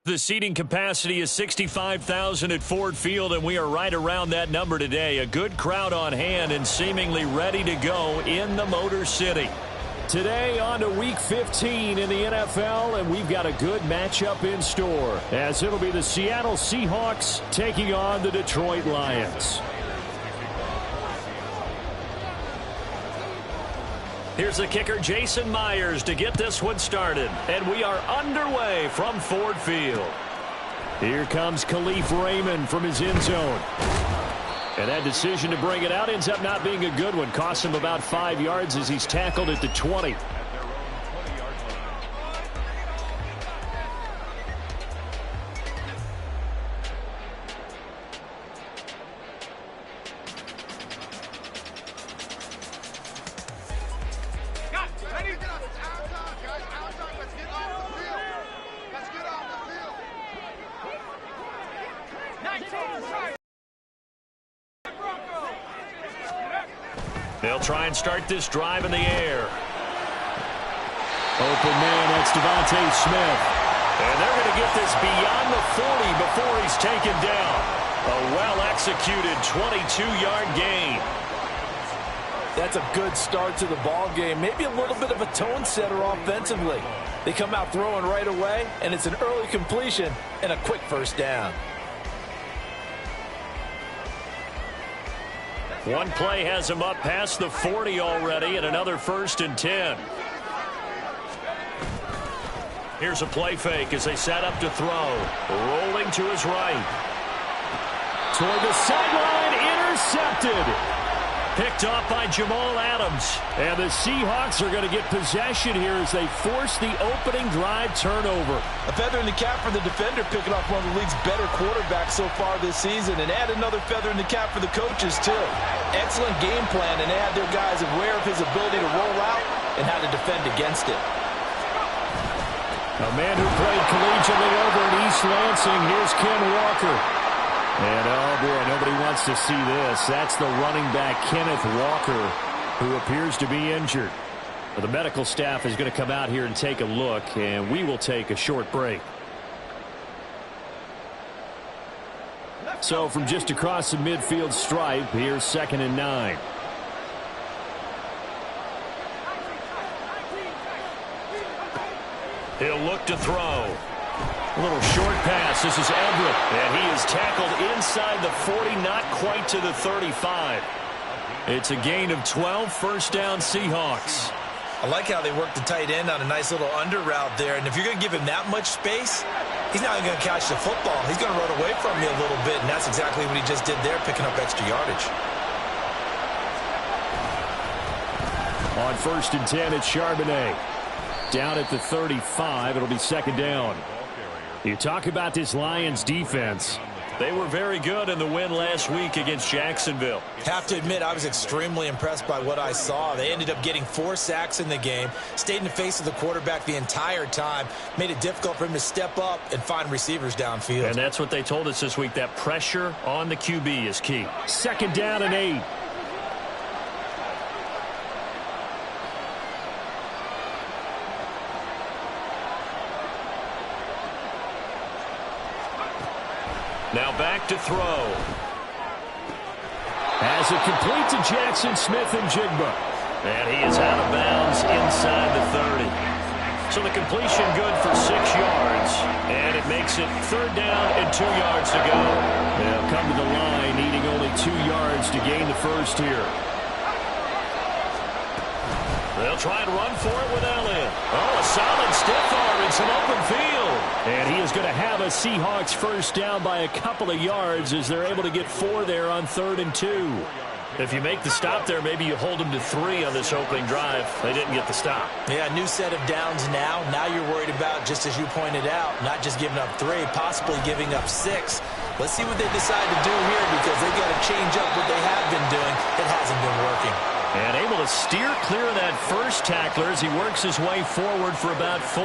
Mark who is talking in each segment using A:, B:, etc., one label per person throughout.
A: The seating capacity is 65,000 at Ford Field, and we are right around that number today. A good crowd on hand and seemingly ready to go in the Motor City. Today on to Week 15 in the NFL, and we've got a good matchup in store, as it'll be the Seattle Seahawks taking on the Detroit Lions. Here's the kicker, Jason Myers, to get this one started. And we are underway from Ford Field. Here comes Khalif Raymond from his end zone. And that decision to bring it out ends up not being a good one. Costs him about 5 yards as he's tackled at the 20. They'll try and start this drive in the air. Open man, that's Devontae Smith. And they're going to get this beyond the 40 before he's taken down. A well-executed 22-yard gain.
B: That's a good start to the ball game. Maybe a little bit of a tone setter offensively. They come out throwing right away, and it's an early completion and a quick first down.
A: One play has him up past the 40 already, and another 1st and 10. Here's a play fake as they set up to throw. Rolling to his right. Toward the sideline, intercepted. Picked off by Jamal Adams. And the Seahawks are going to get possession here as they force the opening drive turnover.
B: A feather in the cap for the defender, picking off one of the league's better quarterbacks so far this season, and add another feather in the cap for the coaches too. Excellent game plan, and they had their guys aware of his ability to roll out and how to defend against it.
A: A man who played collegiately over in East Lansing, here's Ken Walker. And, oh, boy, nobody wants to see this. That's the running back, Kenneth Walker, who appears to be injured. The medical staff is going to come out here and take a look, and we will take a short break. So from just across the midfield stripe, here's 2nd and 9. He'll look to throw. A little short pass. This is Everett. And he is tackled inside the 40, not quite to the 35. It's a gain of 12, first down Seahawks.
C: I like how they work the tight end on a nice little under route there. And if you're going to give him that much space, he's not going to catch the football. He's going to run away from you a little bit, and that's exactly what he just did there, picking up extra yardage.
A: On 1st and 10, it's Charbonnet. Down at the 35, it'll be 2nd down. You talk about this Lions defense. They were very good in the win last week against Jacksonville.
C: Have to admit, I was extremely impressed by what I saw. They ended up getting 4 sacks in the game, stayed in the face of the quarterback the entire time, made it difficult for him to step up and find receivers downfield.
A: And that's what they told us this week, that pressure on the QB is key. 2nd down and 8. Now back to throw. Has it complete to Jackson Smith-Njigba. And he is out of bounds inside the 30. So the completion good for 6 yards. And it makes it 3rd down and 2 yards to go. They'll come to the line needing only 2 yards to gain the first here. They'll try and run for it with Elliott. Oh, a solid stiff arm in some open field. And he is going to have a Seahawks first down by a couple of yards as they're able to get 4 there on 3rd and 2. If you make the stop there, maybe you hold them to 3 on this opening drive. They didn't get the stop.
C: Yeah, new set of downs now. Now you're worried about, just as you pointed out, not just giving up 3, possibly giving up 6. Let's see what they decide to do here, because they've got to change up what they have been doing. It hasn't been working.
A: And able to steer clear of that first tackler as he works his way forward for about 4.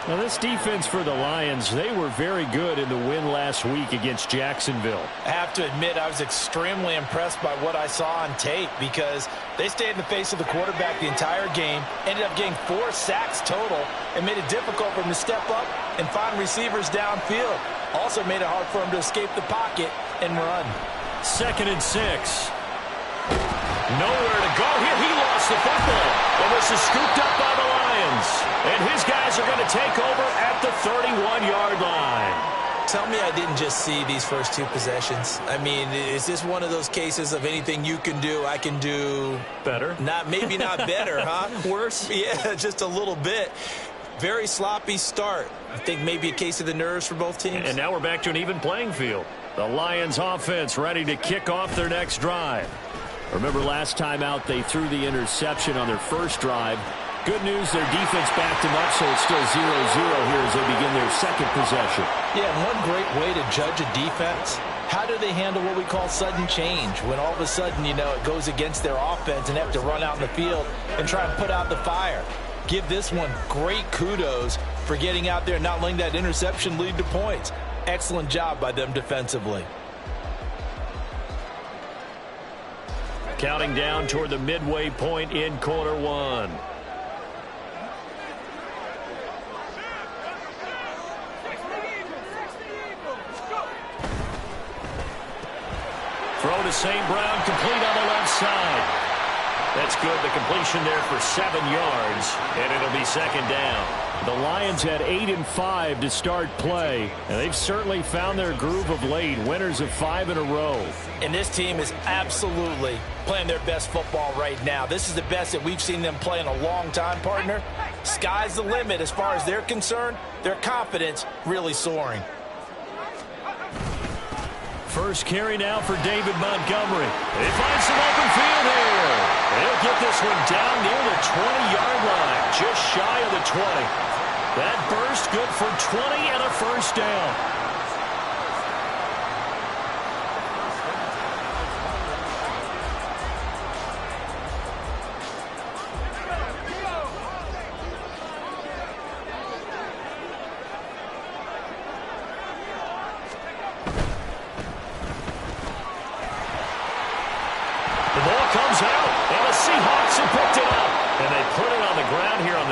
A: Now, this defense for the Lions, they were very good in the win last week against Jacksonville.
C: I have to admit, I was extremely impressed by what I saw on tape because they stayed in the face of the quarterback the entire game, ended up getting 4 sacks total, and made it difficult for him to step up and find receivers downfield. Also made it hard for him to escape the pocket and run.
A: 2nd and 6. Nowhere to go here. He lost the football. And this is scooped up by the Lions. And his guys are going to take over at the 31-yard line.
C: Tell me I didn't just see these first 2 possessions. I mean, is this one of those cases of anything you can do, I can do
A: better?
C: Maybe not better, huh?
A: Worse?
C: Yeah, just a little bit. Very sloppy start. I think maybe a case of the nerves for both teams.
A: And now we're back to an even playing field. The Lions offense ready to kick off their next drive. Remember last time out they threw the interception on their first drive. Good news, their defense backed them up, so it's still 0-0 here as they begin their second possession.
C: Yeah, and one great way to judge a defense, how do they handle what we call sudden change? When all of a sudden, you know, it goes against their offense and they have to run out in the field and try and put out the fire. Give this one great kudos for getting out there and not letting that interception lead to points. Excellent job by them defensively.
A: Counting down toward the midway point in quarter 1. Throw to St. Brown, complete on the left side. That's good. The completion there for 7 yards, and it'll be 2nd down. The Lions had 8 and 5 to start play, and they've certainly found their groove of late, winners of 5 in a row.
C: And this team is absolutely playing their best football right now. This is the best that we've seen them play in a long time, partner. Sky's the limit as far as they're concerned. Their confidence really soaring.
A: First carry now for David Montgomery. They find some open field here. They'll get this one down near the 20-yard line, just shy of the 20. That burst good for 20 and a first down.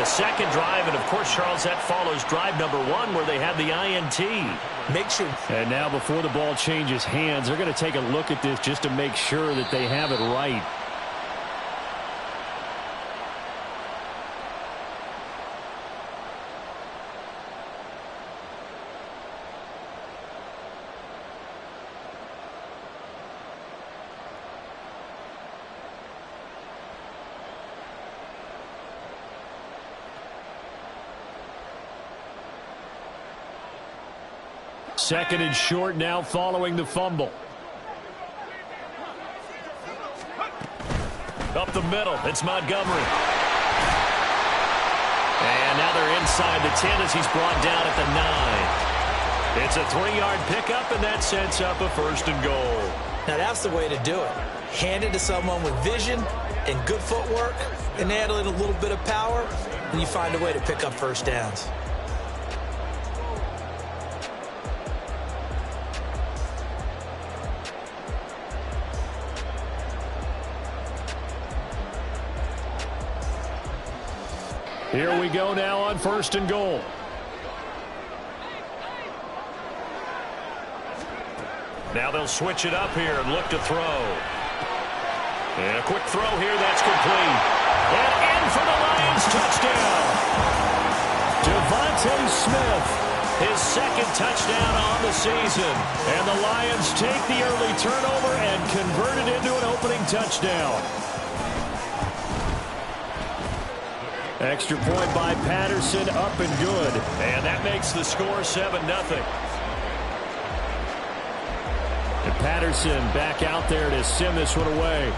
A: Second drive, and of course, Charles, that follows drive number 1 where they had the INT. And now before the ball changes hands, they're going to take a look at this just to make sure that they have it right. Second and short now following the fumble. Up the middle, it's Montgomery. And now they're inside the 10 as he's brought down at the 9. It's a 3-yard pickup, and that sets up a 1st and goal.
C: Now that's the way to do it. Hand it to someone with vision and good footwork, and add a little bit of power, and you find a way to pick up first downs.
A: Here we go now on 1st and goal. Now they'll switch it up here and look to throw. And a quick throw here, that's complete. And in for the Lions, touchdown. Devontae Smith, his 2nd touchdown on the season. And the Lions take the early turnover and convert it into an opening touchdown. Extra point by Patterson, up and good. And that makes the score 7-0. And Patterson back out there to send this one away.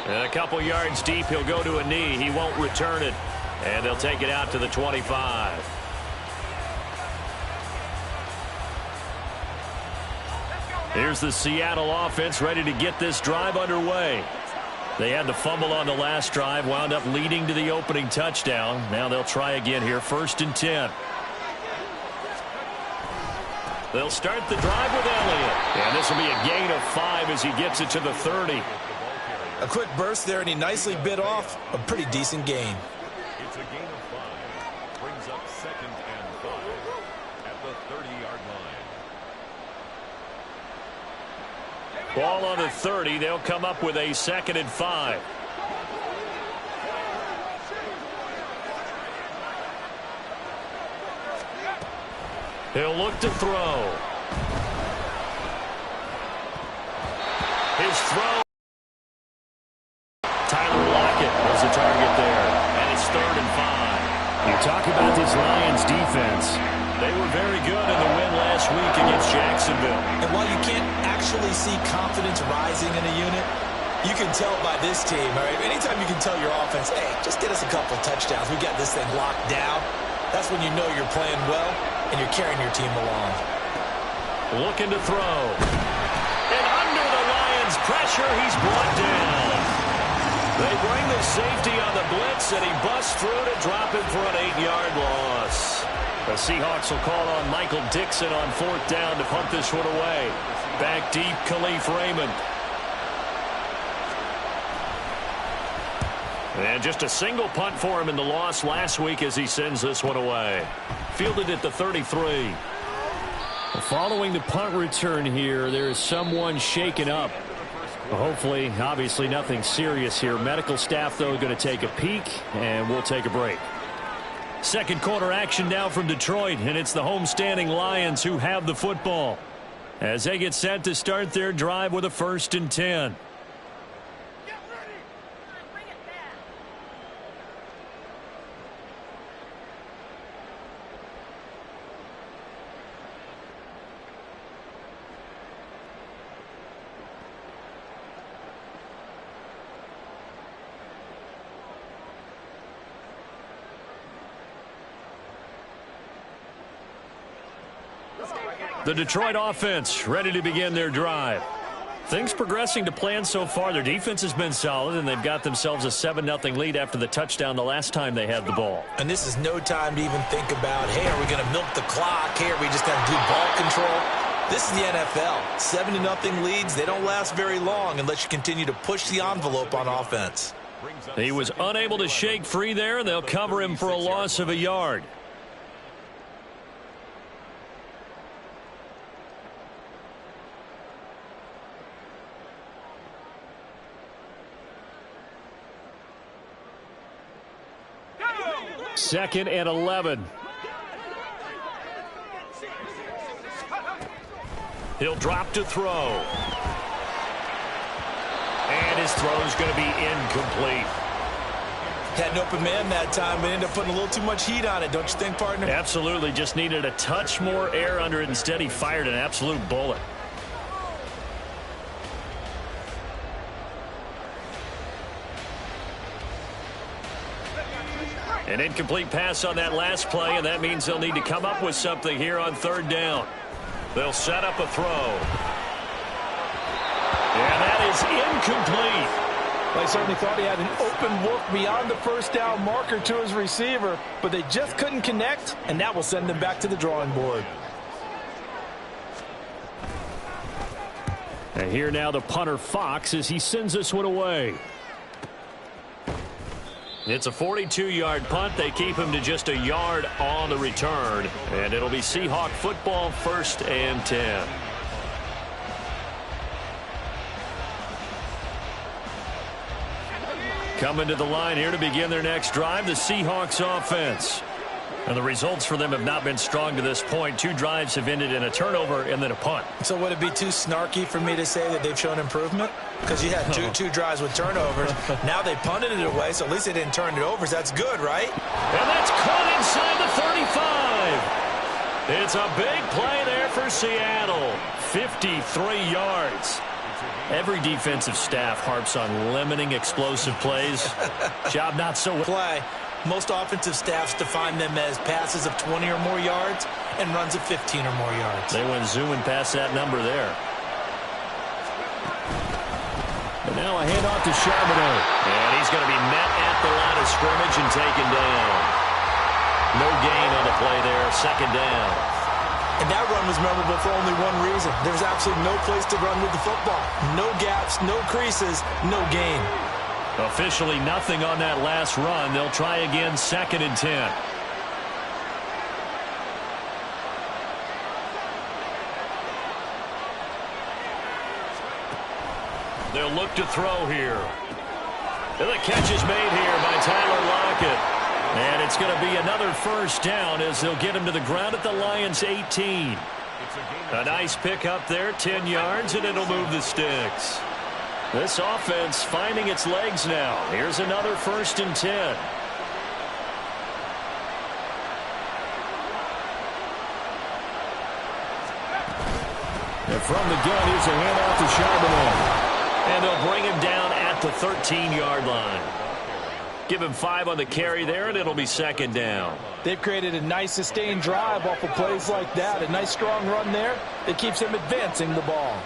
A: And a couple yards deep, he'll go to a knee. He won't return it. And they'll take it out to the 25. Here's the Seattle offense ready to get this drive underway. They had the fumble on the last drive, wound up leading to the opening touchdown. Now they'll try again here, 1st and 10. They'll start the drive with Elliott. And this will be a gain of 5 as he gets it to the 30.
B: A quick burst there, and he nicely bit off a pretty decent gain.
D: It's a gain of 5. Brings up 2nd and 5 at the 30-yard line.
A: Ball on the 30. They'll come up with a 2nd and 5. He'll look to throw. His throw. Was the target there, and it's 3rd and 5. You talk about this Lions defense. They were very good in the win last week against Jacksonville.
C: And while you can't actually see confidence rising in a unit, you can tell by this team. All right? Anytime you can tell your offense, hey, just get us a couple touchdowns. We got this thing locked down. That's when you know you're playing well and you're carrying your team along.
A: Looking to throw. And under the Lions' pressure, he's brought down. They bring the safety on the blitz, and he busts through to drop him for an 8-yard loss. The Seahawks will call on Michael Dixon on 4th down to punt this one away. Back deep, Khalif Raymond. And just a single punt for him in the loss last week as he sends this one away. Fielded at the 33. Following the punt return here, there is someone shaken up. Hopefully, obviously, nothing serious here. Medical staff, though, going to take a peek, and we'll take a break. Second quarter action now from Detroit, and it's the homestanding Lions who have the football as they get set to start their drive with a 1st and 10. The Detroit offense ready to begin their drive. Things progressing to plan so far. Their defense has been solid, and they've got themselves a 7-0 lead after the touchdown the last time they had the ball.
C: And this is no time to even think about, hey, are we going to milk the clock? Hey, are we just going to do ball control? This is the NFL. 7-0 leads, they don't last very long unless you continue to push the envelope on offense.
A: He was unable to shake free there, and they'll cover him for a loss of a yard. Second and 11. He'll drop to throw. And his throw is going to be incomplete.
C: Had an open man that time, but ended up putting a little too much heat on it, don't you think, partner?
A: Absolutely. Just needed a touch more air under it. Instead, he fired an absolute bullet. An incomplete pass on that last play, and that means they'll need to come up with something here on 3rd down. They'll set up a throw. And that is incomplete.
B: They certainly thought he had an open look beyond the 1st down marker to his receiver, but they just couldn't connect, and that will send them back to the drawing board.
A: And here now the punter Fox as he sends this one away. It's a 42-yard punt. They keep him to just a yard on the return. And it'll be Seahawk football, 1st and 10. Coming to the line here to begin their next drive, the Seahawks offense. And the results for them have not been strong to this point. 2 drives have ended in a turnover and then a punt.
C: So would it be too snarky for me to say that they've shown improvement? Because you had two drives with turnovers. Now they punted it away, so at least they didn't turn it over. So that's good, right?
A: And that's caught inside the 35. It's a big play there for Seattle. 53 yards. Every defensive staff harps on limiting explosive plays. Job not so well.
C: Play. Most offensive staffs define them as passes of 20 or more yards and runs of 15 or more yards.
A: They went zooming past that number there. And now Now a handoff to Charbonnet. And he's going to be met at the line of scrimmage and taken down. No gain on the play there, second down.
C: And that run was memorable for only one reason. There's absolutely no place to run with the football. No gaps, no creases, no gain.
A: Officially nothing on that last run. They'll try again, 2nd and 10. They'll look to throw here. And the catch is made here by Tyler Lockett. And it's going to be another first down as they'll get him to the ground at the Lions' 18. A nice pickup there, 10 yards, and it'll move the sticks. This offense finding its legs now. Here's another 1st and 10. And from the gun, here's a handoff to Charbonnet. And they'll bring him down at the 13-yard line. Give him 5 on the carry there, and it'll be 2nd down.
B: They've created a nice sustained drive off of plays like that. A nice strong run there that keeps him advancing the ball.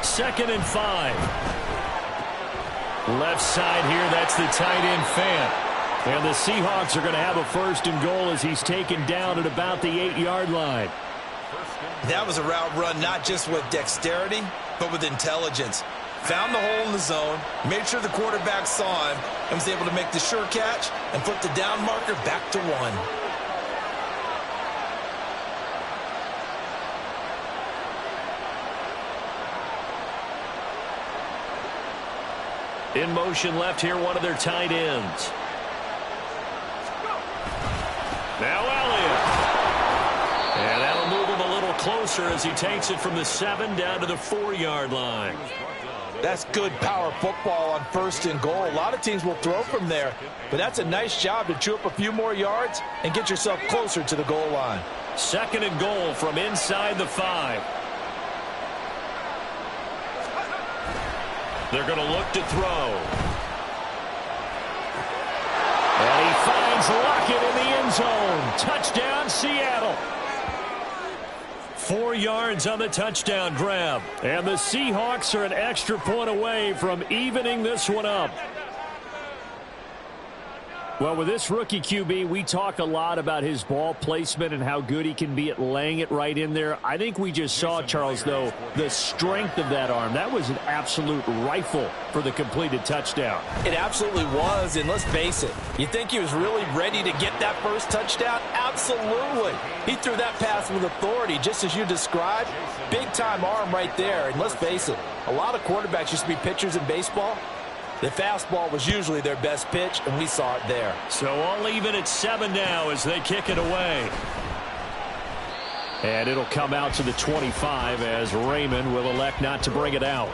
A: Second and 5. Left side here, that's the tight end Fant. And the Seahawks are going to have a 1st and goal as he's taken down at about the 8-yard line.
C: That was a route run not just with dexterity, but with intelligence. Found the hole in the zone, made sure the quarterback saw him, and was able to make the sure catch and put the down marker back to 1.
A: In motion left here, one of their tight ends. Now Elliott. And that'll move him a little closer as he takes it from the 7 down to the 4-yard line.
B: That's good power football on 1st and goal. A lot of teams will throw from there, but that's a nice job to chew up a few more yards and get yourself closer to the goal line.
A: 2nd and goal from inside the 5. They're going to look to throw. And he finds Lockett in the end zone. Touchdown, Seattle. 4 yards on the touchdown grab. And the Seahawks are an extra point away from evening this one up. Well, with this rookie QB, we talk a lot about his ball placement and how good he can be at laying it right in there. I think we just saw, Charles, though, the strength of that arm. That was an absolute rifle for the completed touchdown.
B: It absolutely was, and let's face it, you think he was really ready to get that first touchdown? Absolutely. He threw that pass with authority, just as you described. Big-time arm right there, and let's face it, a lot of quarterbacks used to be pitchers in baseball. The fastball was usually their best pitch, and we saw it there.
A: So all even at 7 now as they kick it away. And it'll come out to the 25 as Raymond will elect not to bring it out.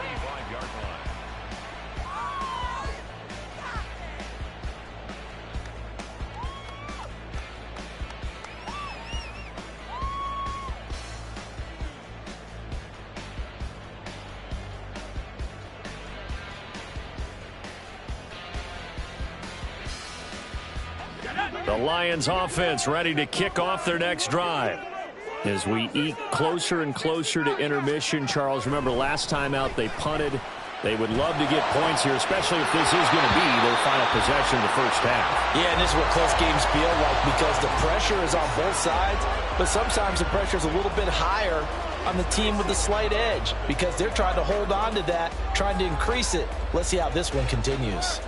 A: The Lions offense ready to kick off their next drive. As we eke closer and closer to intermission, Charles, remember last time out they punted. They would love to get points here, especially if this is going to be their final possession of the first half.
B: Yeah, and this is what close games feel like because the pressure is on both sides, but sometimes the pressure is a little bit higher on the team with the slight edge because they're trying to hold on to that, trying to increase it. Let's see how this one continues.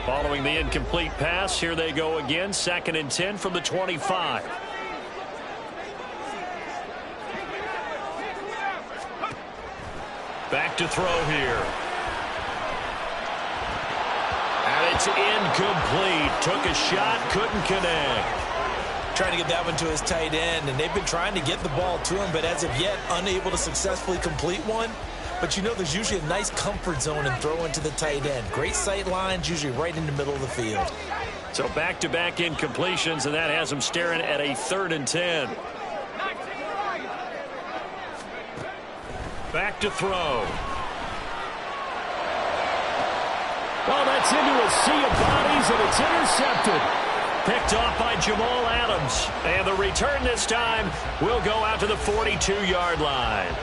A: Following the incomplete pass, here they go again. 2nd and 10 from the 25. Back to throw here. And it's incomplete. Took a shot, couldn't connect.
C: Trying to get that one to his tight end, and they've been trying to get the ball to him, but as of yet, unable to successfully complete one. But you know there's usually a nice comfort zone and throw into the tight end. Great sight lines, usually right in the middle of the field.
A: So back-to-back incompletions, and that has them staring at a 3rd and 10. Back to throw. Oh, that's into a sea of bodies, and it's intercepted. Picked off by Jamal Adams. And the return this time will go out to the 42-yard line.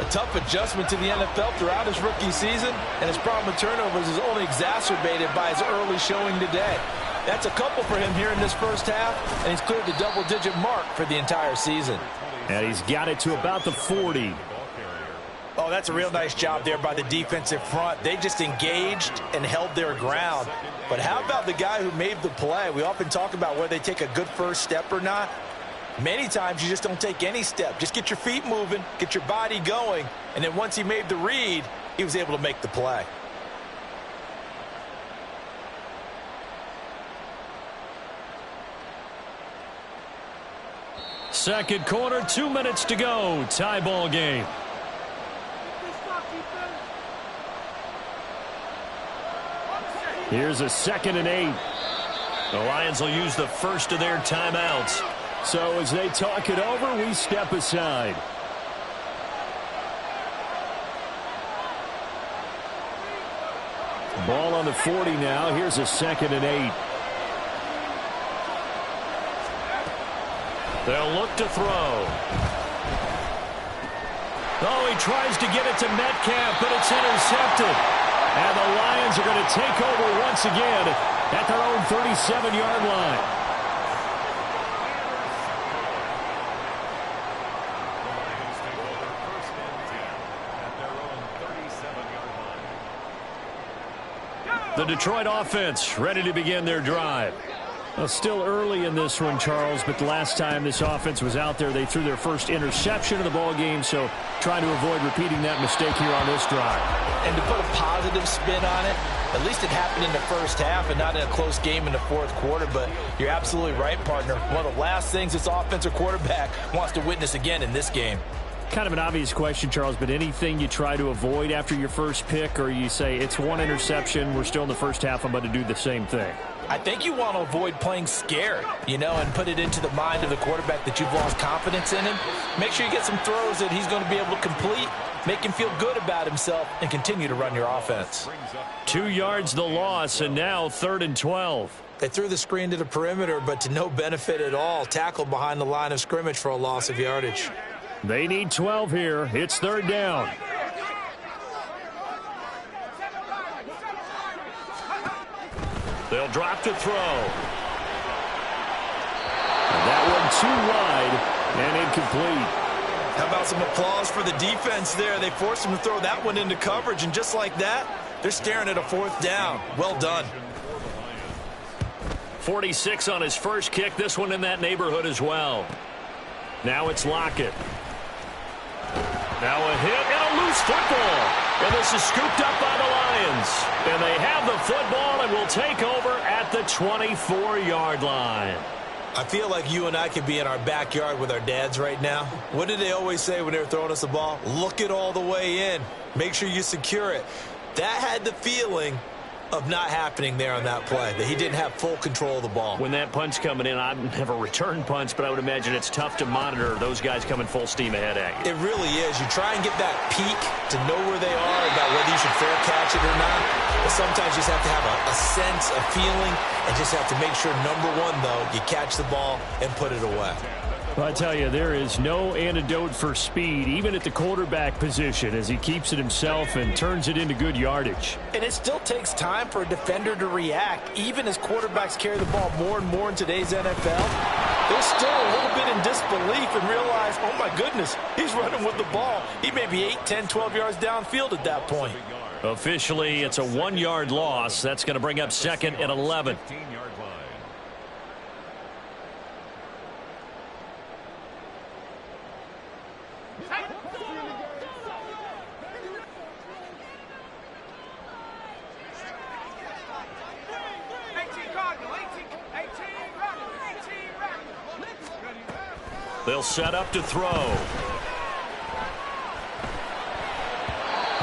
B: A tough adjustment to the NFL throughout his rookie season, and his problem with turnovers is only exacerbated by his early showing today. That's a couple for him here in this first half, and he's cleared the double-digit mark for the entire season.
A: And he's got it to about the 40.
C: Oh, that's a real nice job there by the defensive front. They just engaged and held their ground. But how about the guy who made the play? We often talk about whether they take a good first step or not. Many times you just don't take any step. Just get your feet moving, get your body going, and then once he made the read, he was able to make the play.
A: Second quarter, 2 minutes to go. Tie ball game. Here's a 2nd and 8. The Lions will use the first of their timeouts. So as they talk it over, we step aside. Ball on the 40 now. Here's a 2nd and 8. They'll look to throw. Oh, he tries to get it to Metcalf, but it's intercepted. And the Lions are going to take over once again at their own 37-yard line. The Detroit offense ready to begin their drive. Well, still early in this one, Charles, but the last time this offense was out there, they threw their first interception of the ball game, so trying to avoid repeating that mistake here on this drive.
C: And to put a positive spin on it, at least it happened in the first half and not in a close game in the fourth quarter, but you're absolutely right, partner. One of the last things this offensive quarterback wants to witness again in this game.
A: Kind of an obvious question, Charles, but anything you try to avoid after your first pick, or you say it's one interception, we're still in the first half, I'm about to do the same thing?
C: I think you want to avoid playing scared, and put it into the mind of the quarterback that you've lost confidence in him. Make sure you get some throws that he's going to be able to complete, make him feel good about himself, and continue to run your offense.
A: 2 yards the loss, and now 3rd and 12.
C: They threw the screen to the perimeter, but to no benefit at all. Tackled behind the line of scrimmage for a loss of yardage.
A: They need 12 here. It's 3rd down. They'll drop to throw. And that one too wide and incomplete.
C: How about some applause for the defense there? They forced him to throw that one into coverage, and just like that, they're staring at a 4th down. Well done.
A: 46 on his first kick. This one in that neighborhood as well. Now it's Lockett. Now a hit and a loose football. And this is scooped up by the Lions. And they have the football and will take over at the 24-yard line.
C: I feel like you and I could be in our backyard with our dads right now. What did they always say when they were throwing us the ball? Look it all the way in. Make sure you secure it. That had the feeling of not happening there on that play, that he didn't have full control of the ball.
A: When that punch coming in, I've never returned punch, but I would imagine it's tough to monitor those guys coming full steam ahead at you.
C: It really is. You try and get that peek to know where they are, about whether you should fair catch it or not. But sometimes you just have to have a sense, a feeling, and just have to make sure, number one, though, you catch the ball and put it away.
A: Well, I tell you, there is no antidote for speed, even at the quarterback position, as he keeps it himself and turns it into good yardage.
C: And it still takes time for a defender to react. Even as quarterbacks carry the ball more and more in today's NFL, they're still a little bit in disbelief and realize, oh, my goodness, he's running with the ball. He may be 8, 10, 12 yards downfield at that point.
A: Officially, it's a 1-yard loss. That's going to bring up 2nd and 11. They'll set up to throw.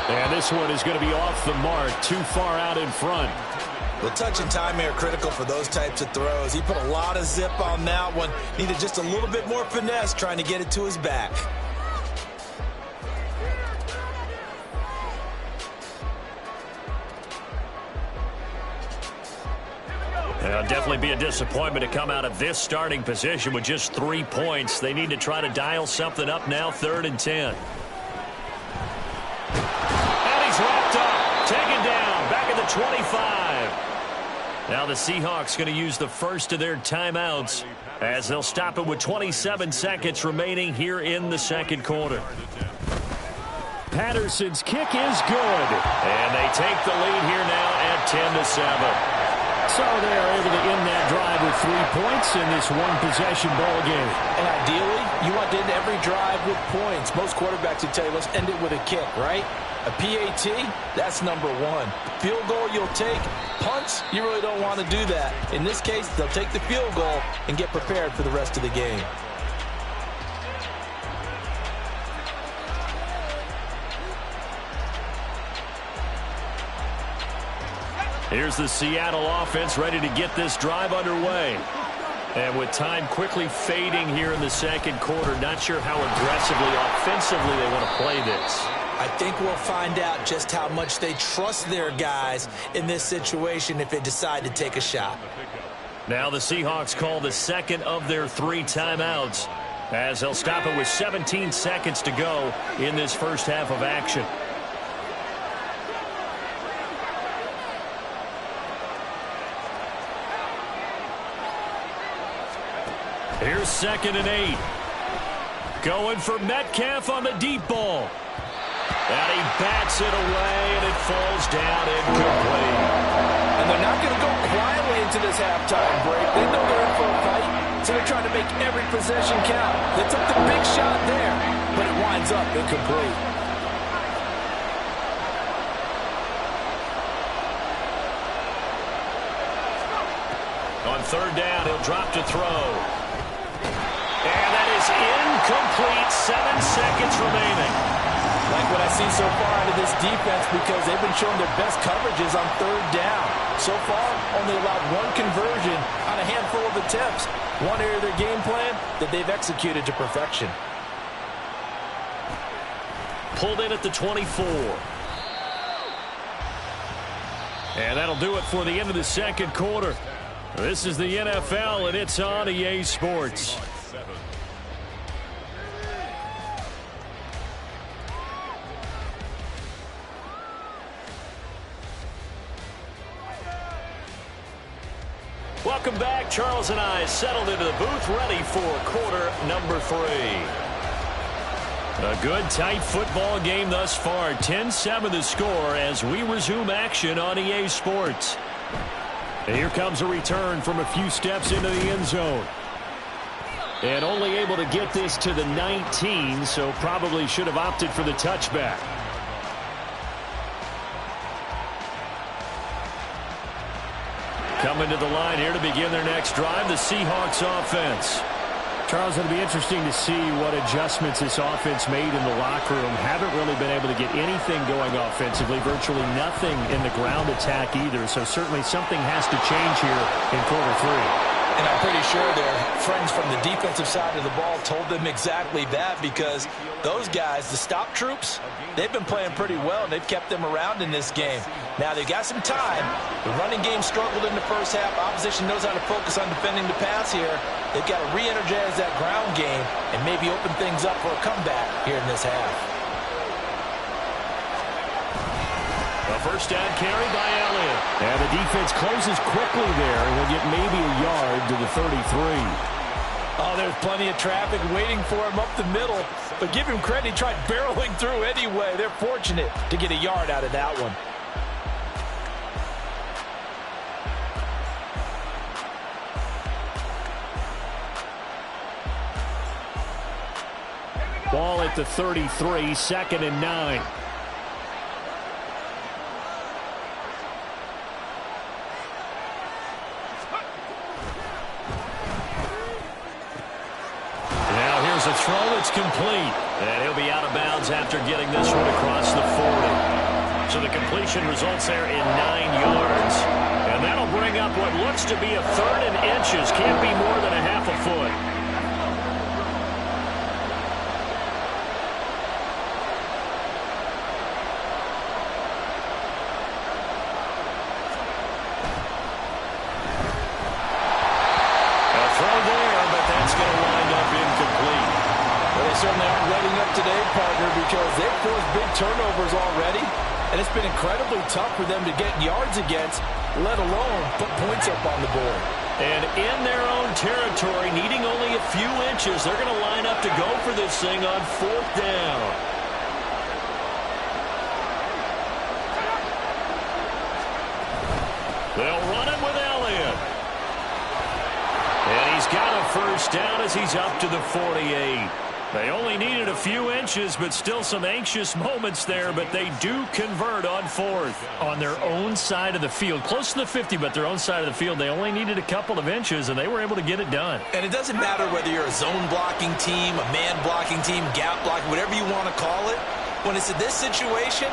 A: And this one is going to be off the mark, too far out in front.
C: The touch and time are critical for those types of throws. He put a lot of zip on that one. Needed just a little bit more finesse trying to get it to his back.
A: It'll definitely be a disappointment to come out of this starting position with just 3 points. They need to try to dial something up now, 3rd and 10. And he's wrapped up, taken down, back at the 25. Now the Seahawks going to use the first of their timeouts as they'll stop it with 27 seconds remaining here in the second quarter. Patterson's kick is good. And they take the lead here now at 10-7. So they are able to end that drive with 3 points in this one-possession ball game.
B: And ideally, you want to end every drive with points. Most quarterbacks would tell you, let's end it with a kick, right? A PAT, that's number 1. Field goal you'll take. Punts, you really don't want to do that. In this case, they'll take the field goal and get prepared for the rest of the game.
A: Here's the Seattle offense ready to get this drive underway. And with time quickly fading here in the second quarter, not sure how aggressively, offensively they want to play this.
C: I think we'll find out just how much they trust their guys in this situation if they decide to take a shot.
A: Now the Seahawks call the second of their 3 timeouts as they'll stop it with 17 seconds to go in this first half of action. Here's 2nd and 8. Going for Metcalf on the deep ball. And he bats it away, and it falls down incomplete.
B: And they're not going to go quietly into this halftime break. They know they're in for a fight, so they're trying to make every possession count. They took the big shot there, but it winds up incomplete.
A: On 3rd down, he'll drop to throw. And that is incomplete. 7 seconds remaining.
B: Like what I see so far out of this defense because they've been showing their best coverages on 3rd down. So far, only allowed 1 conversion on a handful of attempts. One area of their game plan that they've executed to perfection.
A: Pulled in at the 24. And that'll do it for the end of the second quarter. This is the NFL, and it's on EA Sports. Welcome back. Charles and I settled into the booth, ready for quarter number 3. A good, tight football game thus far. 10-7 the score as we resume action on EA Sports. And here comes a return from a few steps into the end zone. And only able to get this to the 19, so probably should have opted for the touchback. Coming to the line here to begin their next drive, the Seahawks offense. Charles, it'll be interesting to see what adjustments this offense made in the locker room. Haven't really been able to get anything going offensively, virtually nothing in the ground attack either. So certainly something has to change here in quarter 3.
B: And I'm pretty sure their friends from the defensive side of the ball told them exactly that because those guys, the stop troops, they've been playing pretty well, and they've kept them around in this game. Now, they've got some time. The running game struggled in the first half. Opposition knows how to focus on defending the pass here. They've got to re-energize that ground game and maybe open things up for a comeback here in this half.
A: A first down carry by Elliott. And the defense closes quickly there and will get maybe a yard to the 33.
B: Oh, there's plenty of traffic waiting for him up the middle. But give him credit, he tried barreling through anyway. They're fortunate to get a yard out of that one.
A: Ball at the 33, 2nd and 9. A throw that's complete, and he'll be out of bounds after getting this one across the 40. So the completion results there in 9 yards, and that'll bring up what looks to be a 3rd and inches. Can't be more than a half a foot. going to wind up incomplete.
B: Well, they certainly aren't letting up today, partner, because they've forced big turnovers already, and it's been incredibly tough for them to get yards against, let alone put points up on the board.
A: And in their own territory, needing only a few inches, they're going to line up to go for this thing on 4th down. They'll run it with Elliott. And he's got a first down as he's up to the 48. They only needed a few inches, but still some anxious moments there, but they do convert on 4th. On their own side of the field, close to the 50, but their own side of the field, they only needed a couple of inches, and they were able to get it done.
C: And it doesn't matter whether you're a zone blocking team, a man blocking team, gap blocking, whatever you want to call it. When it's in this situation,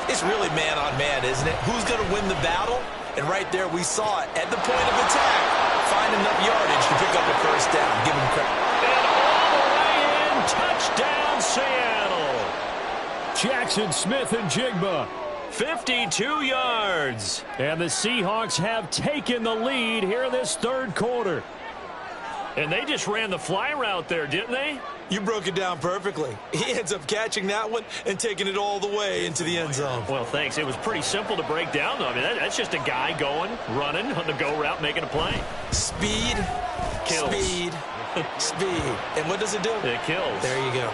C: it's really man on man, isn't it? Who's going to win the battle? And right there, we saw it at the point of attack. Find enough yardage to pick up a first down. Give him credit.
A: And all the way in, touchdown Seattle. Jackson Smith and Jigba, 52 yards. And the Seahawks have taken the lead here in this 3rd quarter. And they just ran the fly route there, didn't they?
C: You broke it down perfectly. He ends up catching that one and taking it all the way into the end zone.
A: Well, thanks. It was pretty simple to break down, though. I mean, that's just a guy going, running on the go route, making a play.
C: Speed,
A: kills.
C: Speed, speed. And what does it do?
A: It kills.
C: There you go.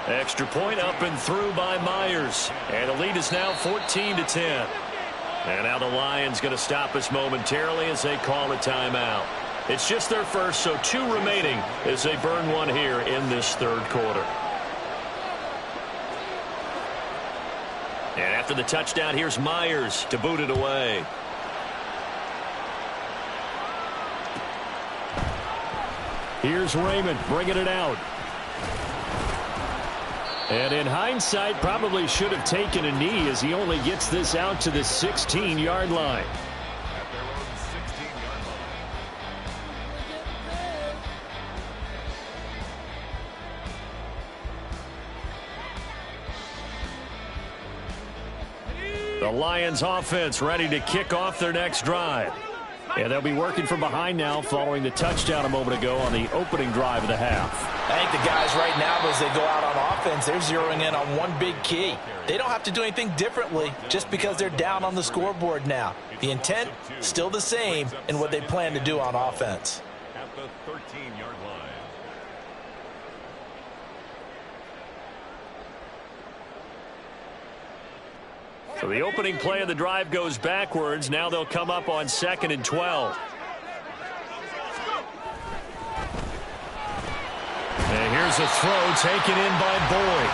A: Extra point up and through by Myers. And the lead is now 14-10. And now the Lions going to stop us momentarily as they call a timeout. It's just their first, so 2 remaining as they burn one here in this 3rd quarter. And after the touchdown, here's Myers to boot it away. Here's Raymond bringing it out. And in hindsight, probably should have taken a knee as he only gets this out to the 16-yard line. The Lions offense ready to kick off their next drive. And they'll be working from behind now following the touchdown a moment ago on the opening drive of the half.
B: I think the guys right now, as they go out on offense, they're zeroing in on one big key. They don't have to do anything differently just because they're down on the scoreboard now. The intent, still the same in what they plan to do on offense.
D: At the 13-yard line.
A: So the opening play of the drive goes backwards. Now they'll come up on 2nd and 12. And here's a throw taken in by Boyd.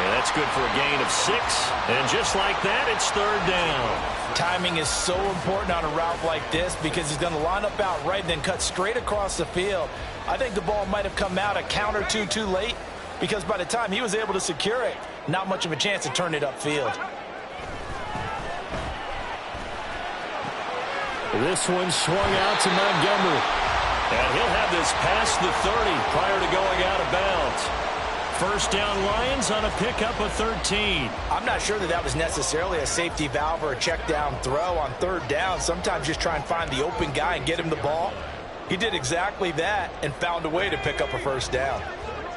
A: And that's good for a gain of 6. And just like that, it's 3rd down.
B: Timing is so important on a route like this because he's going to line up out right and then cut straight across the field. I think the ball might have come out a count or two too late because by the time he was able to secure it, not much of a chance to turn it upfield.
A: This one swung out to Montgomery. And he'll have this past the 30 prior to going out of bounds. First down Lions on a pickup of 13.
B: I'm not sure that was necessarily a safety valve or a check down throw on 3rd down. Sometimes just try and find the open guy and get him the ball. He did exactly that and found a way to pick up a first down.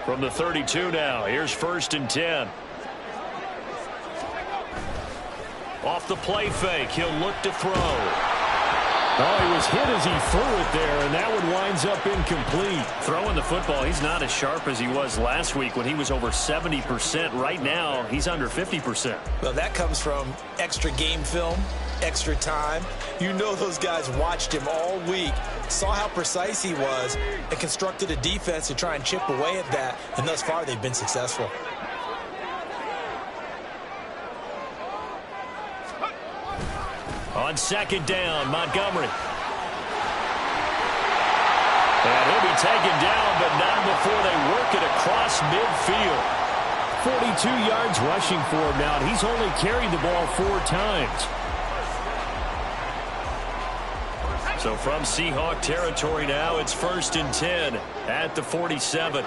A: From the 32 now, here's 1st and 10. Off the play fake, he'll look to throw. Oh, he was hit as he threw it there, and that one winds up incomplete. Throwing the football, he's not as sharp as he was last week when he was over 70%. Right now, he's under 50%.
C: Well, that comes from extra game film, extra time. You know those guys watched him all week, saw how precise he was, and constructed a defense to try and chip away at that, and thus far they've been successful.
A: On 2nd down, Montgomery. And he'll be taken down, but not before they work it across midfield. 42 yards rushing for him now, and he's only carried the ball 4 times. So from Seahawk territory now, it's 1st and 10 at the 47.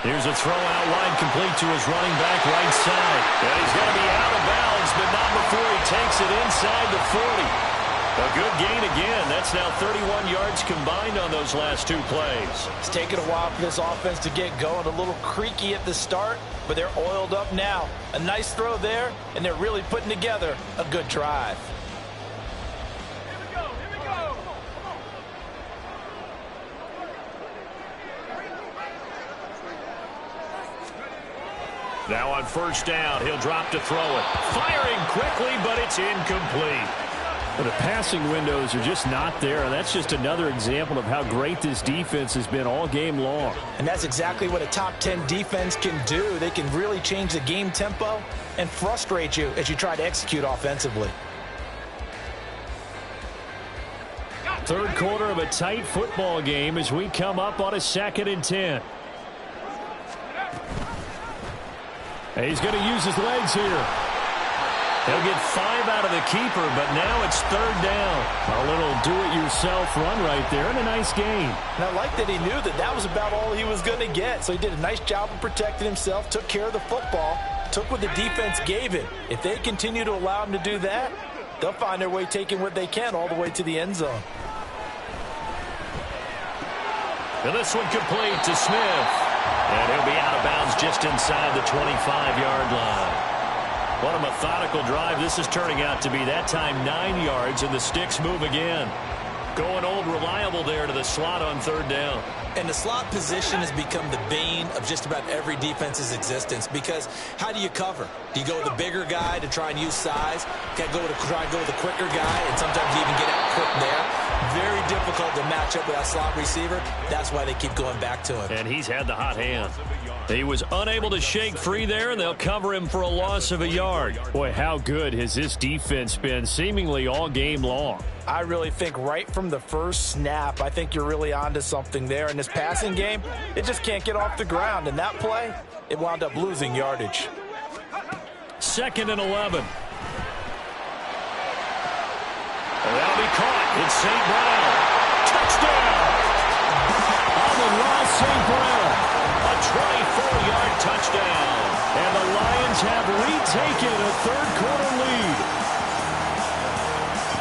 A: Here's a throw out wide, complete to his running back right side. And he's going to be out of bounds, but not before he takes it inside the 40. A good gain again. That's now 31 yards combined on those last 2 plays.
B: It's taken a while for this offense to get going. A little creaky at the start, but they're oiled up now. A nice throw there, and they're really putting together a good drive.
A: Now on first down, he'll drop to throw it. Firing quickly, but it's incomplete.
E: But the passing windows are just not there, and that's just another example of how great this defense has been all game long.
B: And that's exactly what a top 10 defense can do. They can really change the game tempo and frustrate you as you try to execute offensively.
E: Third quarter of a tight football game as we come up on a 2nd and 10. And he's going to use his legs here.
A: He'll get 5 out of the keeper, but now it's 3rd down.
E: A little do-it-yourself run right there, and a nice gain.
B: And I like that he knew that that was about all he was going to get. So he did a nice job of protecting himself, took care of the football, took what the defense gave him. If they continue to allow him to do that, they'll find their way taking what they can all the way to the end zone.
A: And this one complete to Smith. And he'll be out of bounds just inside the 25-yard line. What a methodical drive this is turning out to be. That time 9 yards, and the sticks move again. Going old reliable there to the slot on 3rd down.
C: And the slot position has become the bane of just about every defense's existence, because how do you cover? Do you go with the bigger guy to try and use size? Try and go with the quicker guy, and sometimes you even get out quick there. Very difficult to match up with that slot receiver. That's why they keep going back to him.
A: And he's had the hot hand. He was unable to shake free there, and they'll cover him for a loss of a yard.
E: Boy, how good has this defense been seemingly all game long?
B: I really think right from the first snap, I think you're really onto something there. In this passing game, it just can't get off the ground. And that play, it wound up losing yardage.
A: 2nd and 11. That'll be caught. It's St. Brown. Touchdown!
E: Ross St. Brown.
A: A 24-yard touchdown.
E: And the Lions have retaken a third-quarter lead.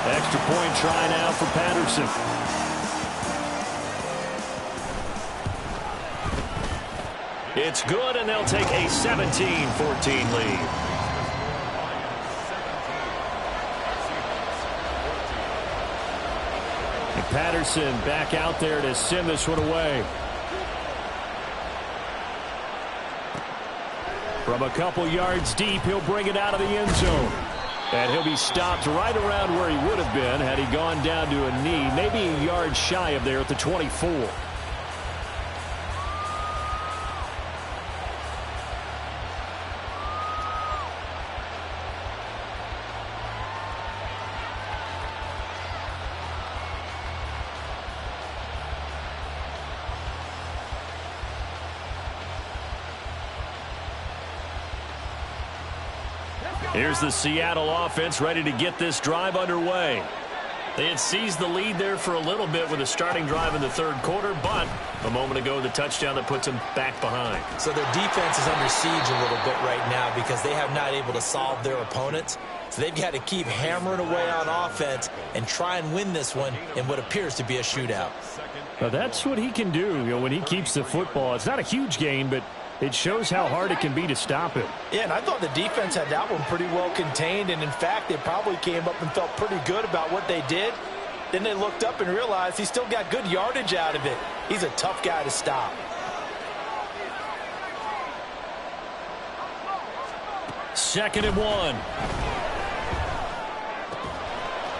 E: Extra point try now for Patterson.
A: It's good, and they'll take a 17-14 lead.
E: And Patterson back out there to send this one away. From a couple yards deep, he'll bring it out of the end zone. And he'll be stopped right around where he would have been had he gone down to a knee, maybe a yard shy of there at the 24.
A: Here's the Seattle offense ready to get this drive underway. They had seized the lead there for a little bit with a starting drive in the 3rd quarter, but a moment ago the touchdown that puts them back behind.
C: So their defense is under siege a little bit right now because they have not able to solve their opponents. So they've got to keep hammering away on offense and try and win this one in what appears to be a shootout.
E: Now that's what he can do, when he keeps the football. It's not a huge gain, but it shows how hard it can be to stop him.
B: Yeah, and I thought the defense had that one pretty well contained, and in fact, they probably came up and felt pretty good about what they did. Then they looked up and realized he still got good yardage out of it. He's a tough guy to stop.
A: Second and 1.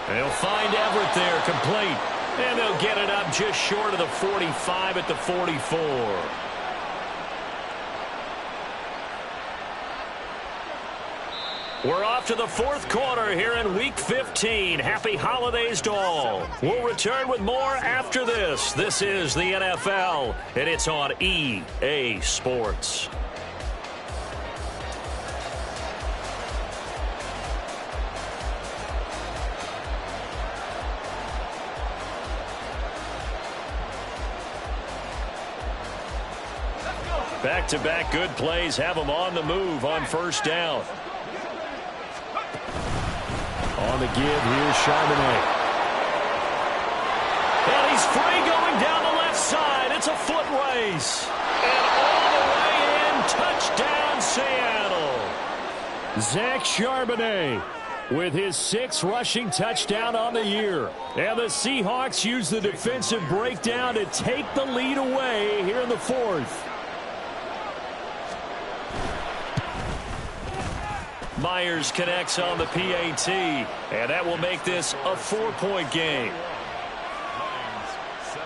A: They'll find Everett there, complete. And they'll get it up just short of the 45 at the 44. We're off to the 4th quarter here in Week 15. Happy holidays to all. We'll return with more after this. This is the NFL, and it's on EA Sports. Back-to-back good plays have him on the move on first down.
E: On the give, here's Charbonnet.
A: And he's free going down the left side. It's a foot race. And all the way in, touchdown Seattle.
E: Zach Charbonnet with his 6th rushing touchdown on the year. And the Seahawks use the defensive breakdown to take the lead away here in the 4th.
A: Myers connects on the PAT, and that will make this a 4-point game.
D: Lions 17.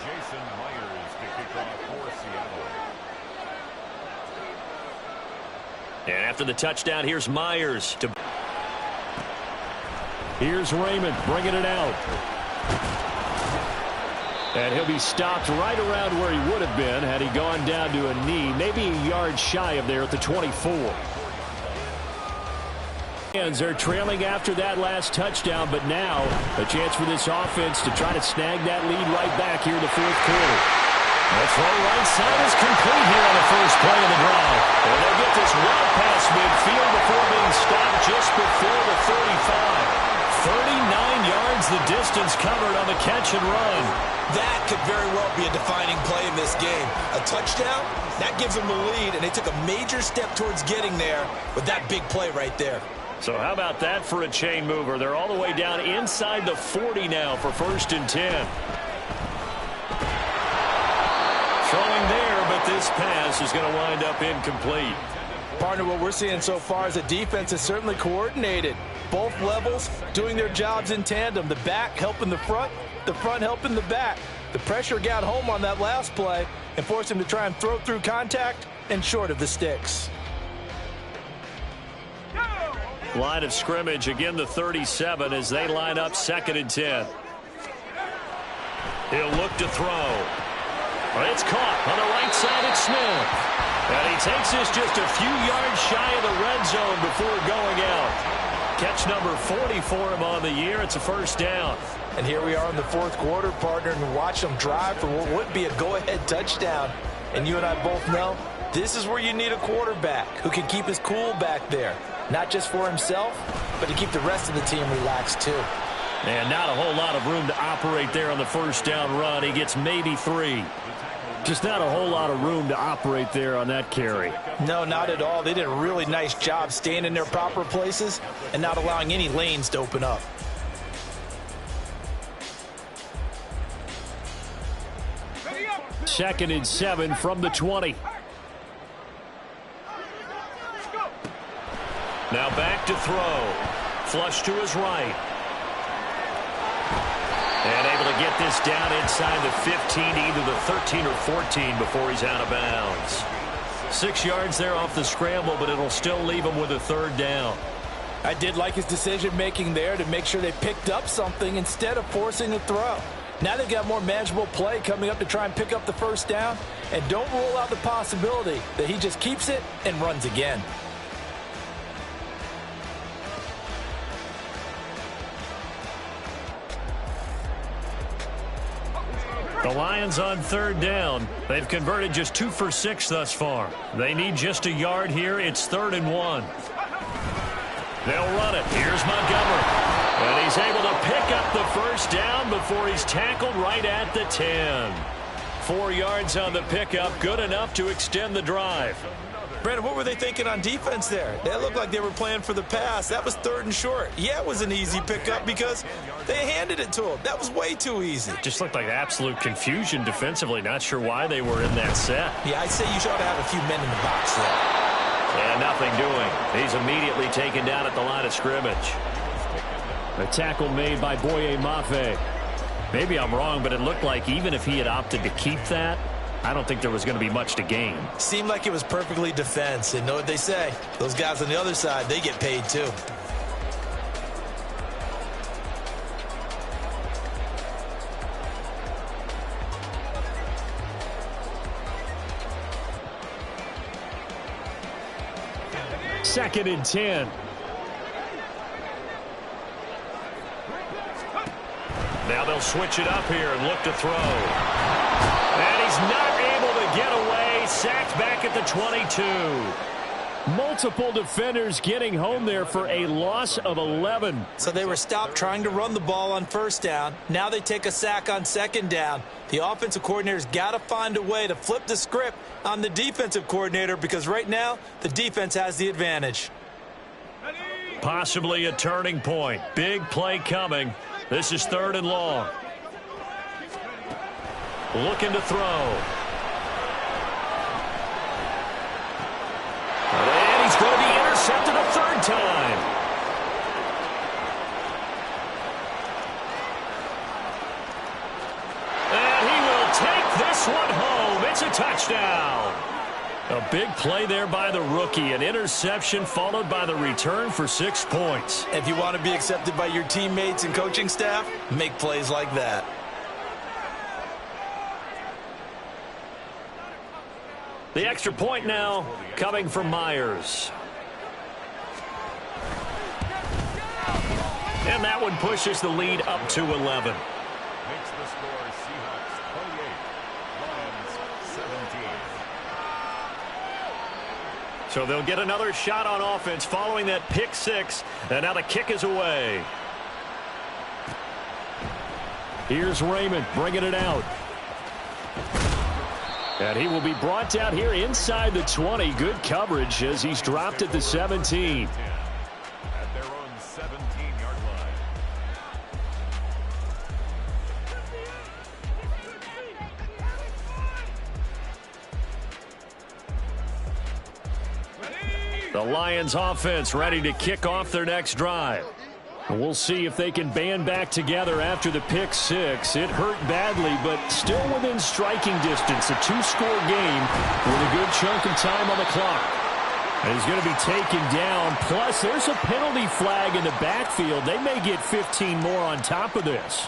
D: Jason Myers to kick off for Seattle.
A: And after the touchdown, here's Myers.
E: Here's Raymond bringing it out. And he'll be stopped right around where he would have been had he gone down to a knee, maybe a yard shy of there at the 24. They're trailing after that last touchdown, but now a chance for this offense to try to snag that lead right back here in the 4th quarter.
A: The throw right side is complete here on the first play of the drive. And they'll get this well past midfield before being stopped just before the 35. 39 yards the distance covered on the catch and run.
C: That could very well be a defining play in this game. A touchdown, that gives them the lead, and they took a major step towards getting there with that big play right there.
A: So how about that for a chain mover? They're all the way down inside the 40 now for 1st and 10. Throwing there, but this pass is going to wind up incomplete.
B: Partner, what we're seeing so far is the defense is certainly coordinated. Both levels doing their jobs in tandem. The back helping the front helping the back. The pressure got home on that last play and forced him to try and throw through contact and short of the sticks.
A: Line of scrimmage, again the 37 as they line up 2nd and 10. He'll look to throw. It's caught on the right side at Smith. And he takes this just a few yards shy of the red zone before going out. Catch number 40 for him on the year. It's a 1st down.
B: And here we are in the 4th quarter, partner, and watch them drive for what would be a go-ahead touchdown. And you and I both know this is where you need a quarterback who can keep his cool back there. Not just for himself, but to keep the rest of the team relaxed too.
A: And not a whole lot of room to operate there on the 1st down run. He gets maybe 3.
E: Just not a whole lot of room to operate there on that carry.
B: No, not at all. They did a really nice job staying in their proper places and not allowing any lanes to open up.
E: Second and 7 from the 20.
A: Now back to throw. Flush to his right. And able to get this down inside the 15, either the 13 or 14 before he's out of bounds. 6 yards there off the scramble, but it'll still leave him with a 3rd down.
B: I did like his decision-making there to make sure they picked up something instead of forcing a throw. Now they've got more manageable play coming up to try and pick up the 1st down, and don't rule out the possibility that he just keeps it and runs again.
A: The Lions on 3rd down. They've converted just 2 for 6 thus far. They need just a yard here. It's 3rd and 1. They'll run it. Here's Montgomery. And he's able to pick up the 1st down before he's tackled right at the 10. 4 yards on the pickup. Good enough to extend the drive.
C: Brandon, what were they thinking on defense there? They looked like they were playing for the pass. That was 3rd and short. Yeah, it was an easy pickup because they handed it to him. That was way too easy.
A: Just looked like absolute confusion defensively. Not sure why they were in that set.
C: Yeah, I'd say you should have a few men in the box there.
A: And nothing doing. He's immediately taken down at the line of scrimmage.
E: A tackle made by Boye Mafe.
A: Maybe I'm wrong, but it looked like even if he had opted to keep that, I don't think there was going to be much to gain.
C: Seemed like it was perfectly defense. And know what they say? Those guys on the other side, they get paid too.
E: Second and 10.
A: Now they'll switch it up here and look to throw. And he's not able to get away. Sacked back at the 22.
E: Multiple defenders getting home there for a loss of 11.
C: So they were stopped trying to run the ball on first down. Now they take a sack on second down. The offensive coordinator's got to find a way to flip the script on the defensive coordinator because right now the defense has the advantage.
A: Possibly a turning point. Big play coming. This is 3rd and long. Looking to throw. And he's going to be intercepted a 3rd time. And he will take this one home. It's a touchdown. A big play there by the rookie. An interception followed by the return for 6 points.
C: If you want to be accepted by your teammates and coaching staff, make plays like that.
A: The extra point now coming from Myers. And that one pushes the lead up to 11.
D: Makes the score Seahawks 28, Lions 17.
A: So they'll get another shot on offense following that pick 6. And now the kick is away.
E: Here's Raymond bringing it out. And he will be brought down here inside the 20. Good coverage as he's dropped at the 17.
D: At their own 17-yard line.
A: The Lions offense ready to kick off their next drive.
E: And we'll see if they can band back together after the pick 6. It hurt badly, but still within striking distance. A 2-score game with a good chunk of time on the clock. And he's going to be taken down. Plus, there's a penalty flag in the backfield. They may get 15 more on top of this.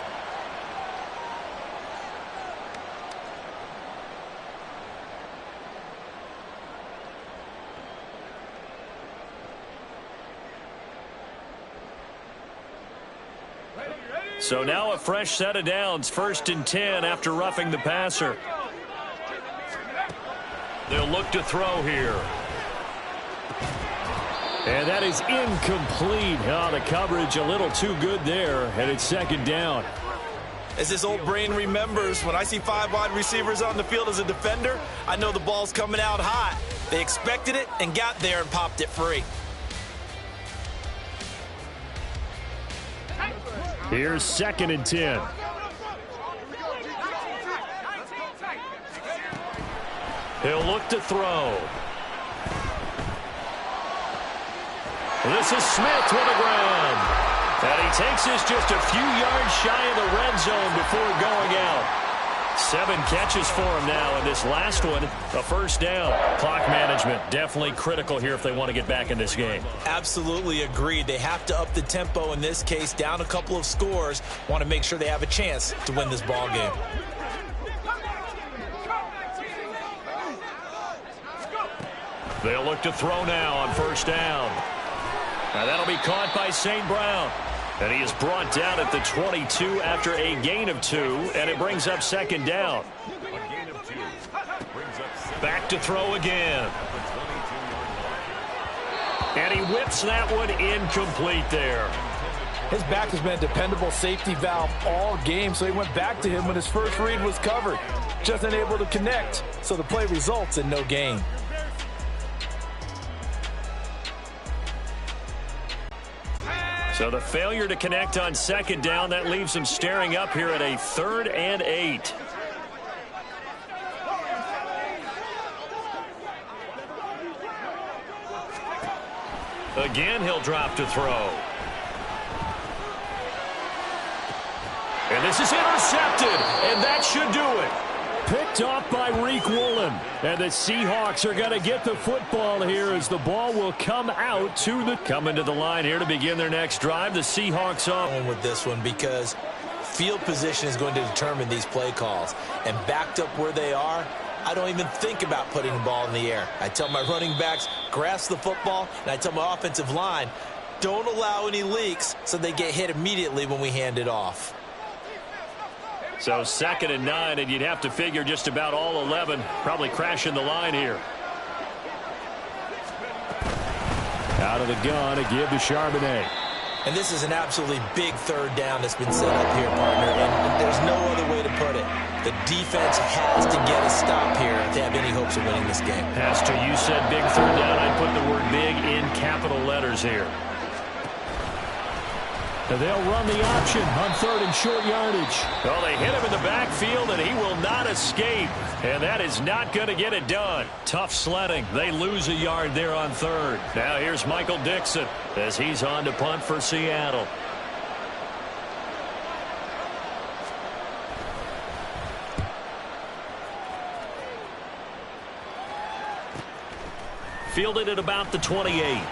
A: So now a fresh set of downs. 1st and 10 after roughing the passer. They'll look to throw here.
E: And that is incomplete. Oh, the coverage a little too good there. And it's 2nd down.
C: As this old brain remembers, when I see 5 wide receivers on the field as a defender, I know the ball's coming out hot. They expected it and got there and popped it free.
E: Here's 2nd and 10.
A: He'll look to throw. This is Smith to the ground. And he takes this just a few yards shy of the red zone before going out. 7 catches for him now, and this last one, a 1st down. Clock management, definitely critical here if they want to get back in this game.
C: Absolutely agreed. They have to up the tempo in this case, down a couple of scores. Want to make sure they have a chance to win this ball game.
A: They'll look to throw now on 1st down. And that'll be caught by St. Brown. And he is brought down at the 22 after a gain of 2, and it brings up 2nd down.
D: A gain of 2 brings up 7.
A: Back to throw again. And he whips that one incomplete there.
B: His back has been a dependable safety valve all game, so he went back to him when his first read was covered. Just unable to connect, so the play results in no gain.
A: So the failure to connect on 2nd down, that leaves him staring up here at a 3rd and 8. Again, he'll drop to throw. And this is intercepted, and that should do it.
E: Picked off by Reek Woolen. And the Seahawks are going to get the football here as the ball will come out to the...
A: Coming to the line here to begin their next drive. The Seahawks off.
C: With this one because field position is going to determine these play calls. And backed up where they are, I don't even think about putting the ball in the air. I tell my running backs, grasp the football, and I tell my offensive line, don't allow any leaks so they get hit immediately when we hand it off.
A: So 2nd and 9, and you'd have to figure just about all 11 probably crashing the line here.
E: Out of the gun, a give to Charbonnet.
C: And this is an absolutely big 3rd down that's been set up here, partner, and there's no other way to put it. The defense has to get a stop here if they have any hopes of winning this game.
A: Pastor, you said big 3rd down. I'd put the word big in capital letters here.
E: They'll run the option on 3rd and short yardage.
A: Well, they hit him in the backfield, and he will not escape. And that is not going to get it done. Tough sledding. They lose a yard there on 3rd. Now here's Michael Dixon as he's on to punt for Seattle. Fielded at about the 28.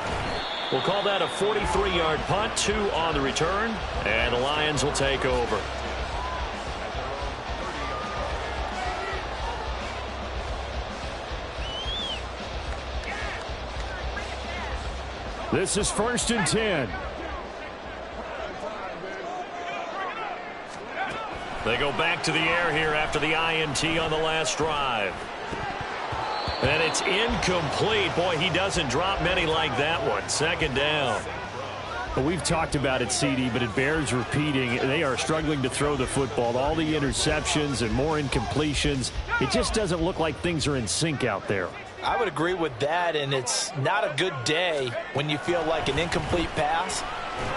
A: We'll call that a 43-yard punt, 2 on the return, and the Lions will take over.
E: This is 1st and 10.
A: They go back to the air here after the INT on the last drive. And it's incomplete. Boy, he doesn't drop many like that one. 2nd down.
E: Well, we've talked about it, CD, but it bears repeating. They are struggling to throw the football. All the interceptions and more incompletions. It just doesn't look like things are in sync out there.
C: I would agree with that, and it's not a good day when you feel like an incomplete pass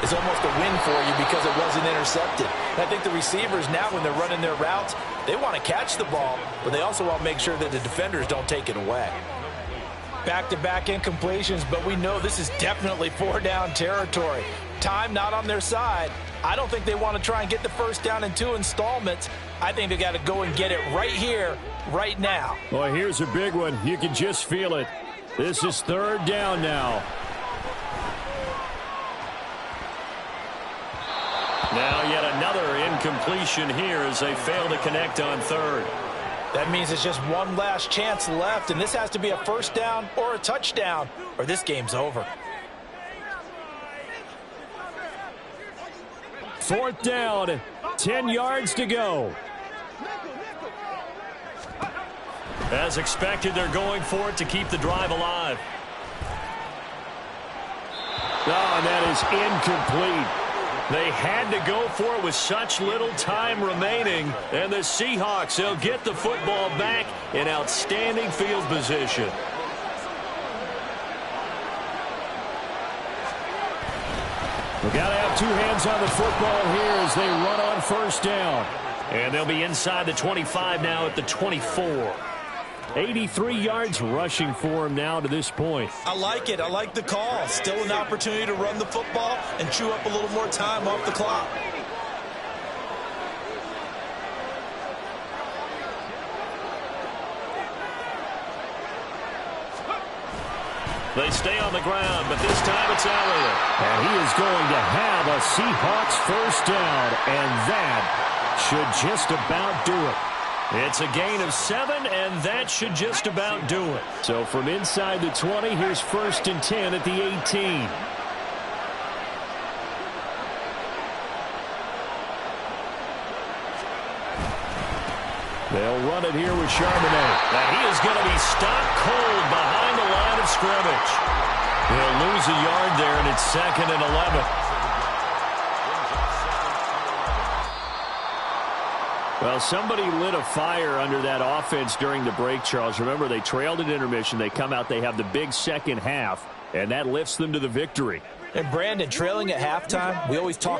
C: is almost a win for you because it wasn't intercepted. And I think the receivers now, when they're running their routes, they want to catch the ball, but they also want to make sure that the defenders don't take it away. Back-to-back incompletions, but we know this is definitely 4-down territory. Time not on their side. I don't think they want to try and get the 1st down in 2 installments. I think they got to go and get it right here, right now.
E: Well, here's a big one. You can just feel it. This is 3rd down now.
A: Now yet another incompletion here as they fail to connect on 3rd.
C: That means it's just one last chance left, and this has to be a 1st down or a touchdown, or this game's over.
E: 4th down, 10 yards to go.
A: As expected, they're going for it to keep the drive alive.
E: Oh, and that is incomplete.
A: They had to go for it with such little time remaining. And the Seahawks, they'll get the football back in outstanding field position.
E: We've got to have 2 hands on the football here as they run on 1st down.
A: And they'll be inside the 25 now at the 24.
E: 83 yards rushing for him now to this point.
C: I like it. I like the call. Still an opportunity to run the football and chew up a little more time off the clock.
A: They stay on the ground, but this time it's Elliott.
E: And he is going to have a Seahawks 1st down, and that should just about do it.
A: It's a gain of 7, and that should just about do it.
E: So from inside the 20, here's 1st and 10 at the 18. They'll run it here with Charbonnet.
A: Now he is going to be stopped cold behind the line of scrimmage. They'll lose a yard there, and it's 2nd and 11.
E: Well, somebody lit a fire under that offense during the break, Charles. Remember, they trailed at intermission. They come out, they have the big second half, and that lifts them to the victory.
C: And Brandon, trailing at halftime, we always talk